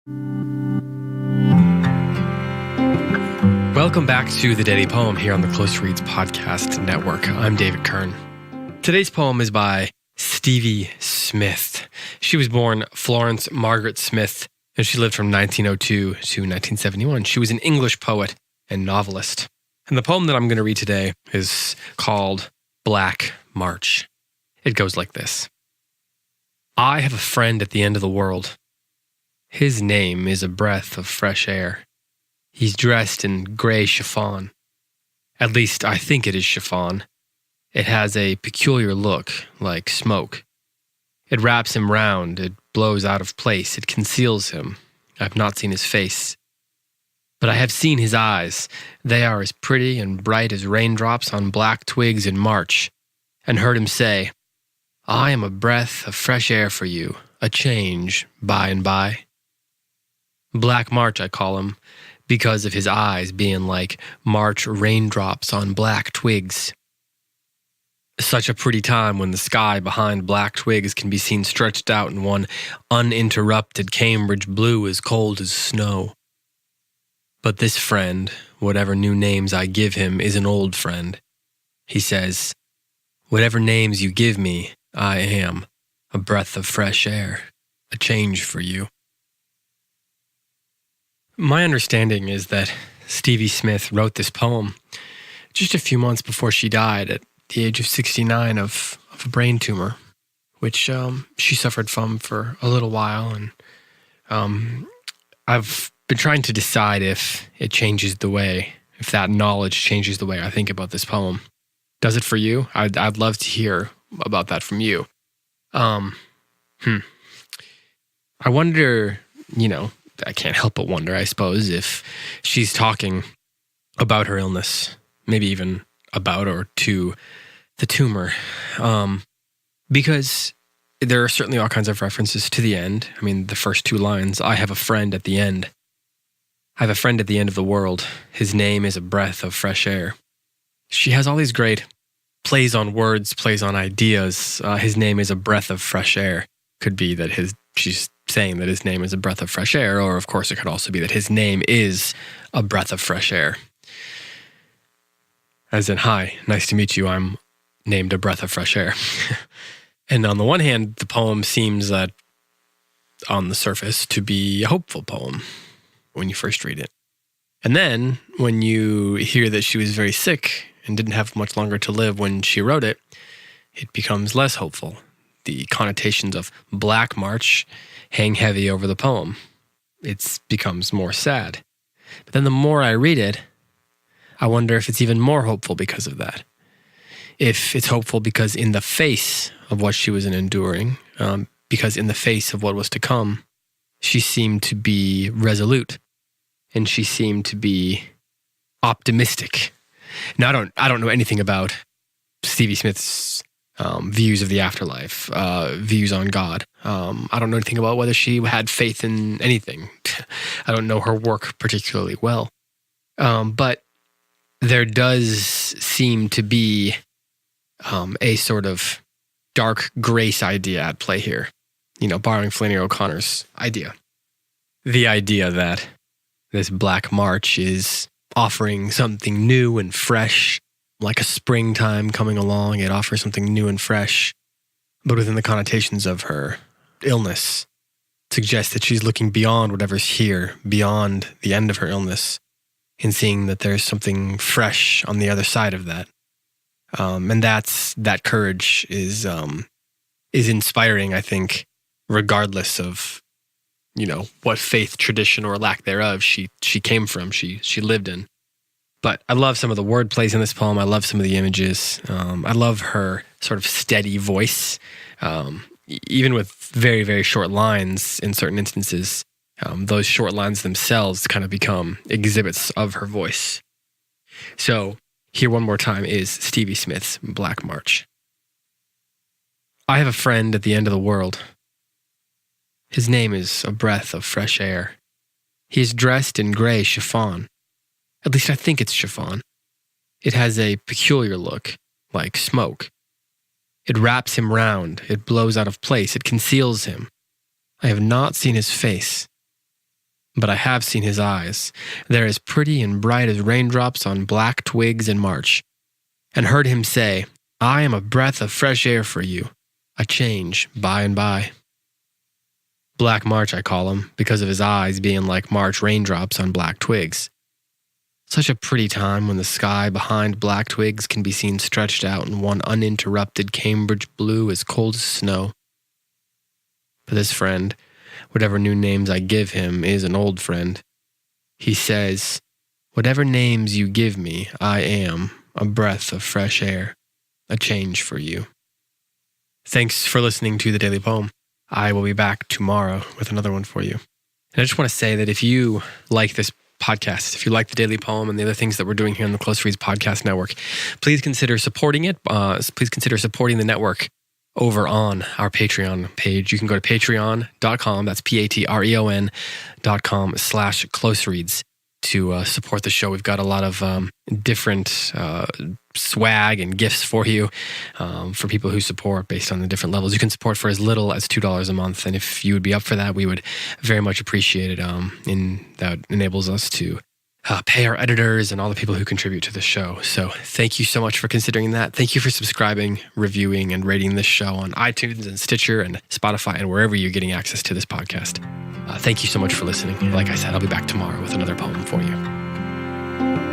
Welcome back to The Daily Poem here on the Close Reads Podcast Network. I'm David Kern. Today's poem is by Stevie Smith. She was born Florence Margaret Smith, and she lived from 1902 to 1971. She was an English poet and novelist. And the poem that I'm going to read today is called Black March. It goes like this. I have a friend at the end of the world. His name is a breath of fresh air. He's dressed in gray chiffon. At least I think it is chiffon. It has a peculiar look, like smoke. It wraps him round, it blows out of place, it conceals him. I've not seen his face. But I have seen his eyes. They are as pretty and bright as raindrops on black twigs in March, and heard him say, I am a breath of fresh air for you, a change by and by. Black March I call him, because of his eyes being like March raindrops on black twigs. Such a pretty time when the sky behind black twigs can be seen stretched out in one uninterrupted Cambridge blue as cold as snow. But this friend, whatever new names I give him, is an old friend. He says, whatever names you give me, I am a breath of fresh air, a change for you. My understanding is that Stevie Smith wrote this poem just a few months before she died at the age of 69 of a brain tumor, which she suffered from for a little while. And I've been trying to decide if it changes the way, if that knowledge changes the way I think about this poem. Does it for you? I'd love to hear about that from you. I wonder, I can't help but wonder, I suppose, if she's talking about her illness, maybe even about or to the tumor. Because there are certainly all kinds of references to the end. I mean, the first two lines, I have a friend at the end. I have a friend at the end of the world. His name is a breath of fresh air. She has all these great plays on words, plays on ideas. His name is a breath of fresh air. Could be that she's saying that his name is a breath of fresh air, or of course it could also be that his name is a breath of fresh air. As in, hi, nice to meet you, I'm named a breath of fresh air. And on the one hand, the poem seems that on the surface to be a hopeful poem when you first read it. And then when you hear that she was very sick and didn't have much longer to live when she wrote it, it becomes less hopeful. The connotations of Black March hang heavy over the poem. It becomes more sad. But then the more I read it, I wonder if it's even more hopeful because of that. If it's hopeful because in the face of what she was enduring, because in the face of what was to come, she seemed to be resolute and she seemed to be optimistic. Now, I don't know anything about Stevie Smith's views of the afterlife, views on God. I don't know anything about whether she had faith in anything. I don't know her work particularly well. But there does seem to be a sort of dark grace idea at play here, borrowing Flannery O'Connor's idea. The idea that this Black March is offering something new and fresh, like a springtime coming along. It offers something new and fresh, but within the connotations of her illness, suggests that she's looking beyond whatever's here, beyond the end of her illness, and seeing that there's something fresh on the other side of that. And that courage is inspiring, I think, regardless of, what faith, tradition, or lack thereof she came from, she lived in. But I love some of the word plays in this poem. I love some of the images. I love her sort of steady voice. Even with very, very short lines in certain instances, those short lines themselves kind of become exhibits of her voice. So here one more time is Stevie Smith's Black March. I have a friend at the end of the world. His name is a breath of fresh air. He is dressed in gray chiffon. At least I think it's chiffon. It has a peculiar look, like smoke. It wraps him round, it blows out of place, it conceals him. I have not seen his face. but I have seen his eyes. They're as pretty and bright as raindrops on black twigs in March, and heard him say, I am a breath of fresh air for you, a change by and by. Black March, I call him, because of his eyes being like March raindrops on black twigs. Such a pretty time when the sky behind black twigs can be seen stretched out in one uninterrupted Cambridge blue as cold as snow. But this friend, whatever new names I give him, is an old friend. He says, whatever names you give me, I am a breath of fresh air, a change for you. Thanks for listening to The Daily Poem. I will be back tomorrow with another one for you. And I just want to say that if you like this podcast, if you like The Daily Poem and the other things that we're doing here on the Close Reads Podcast Network, please consider supporting it. Please consider supporting the network over on our Patreon page. You can go to patreon.com, that's patreon.com/closereads to support the show. We've got a lot of different swag and gifts for you for people who support based on the different levels. You can support for as little as $2 a month, and if you would be up for that, we would very much appreciate it. And that enables us to pay our editors and all the people who contribute to the show. So thank you so much for considering that. Thank you for subscribing, reviewing, and rating this show on iTunes and Stitcher and Spotify and wherever you're getting access to this podcast. Thank you so much for listening. Like I said, I'll be back tomorrow with another poem for you.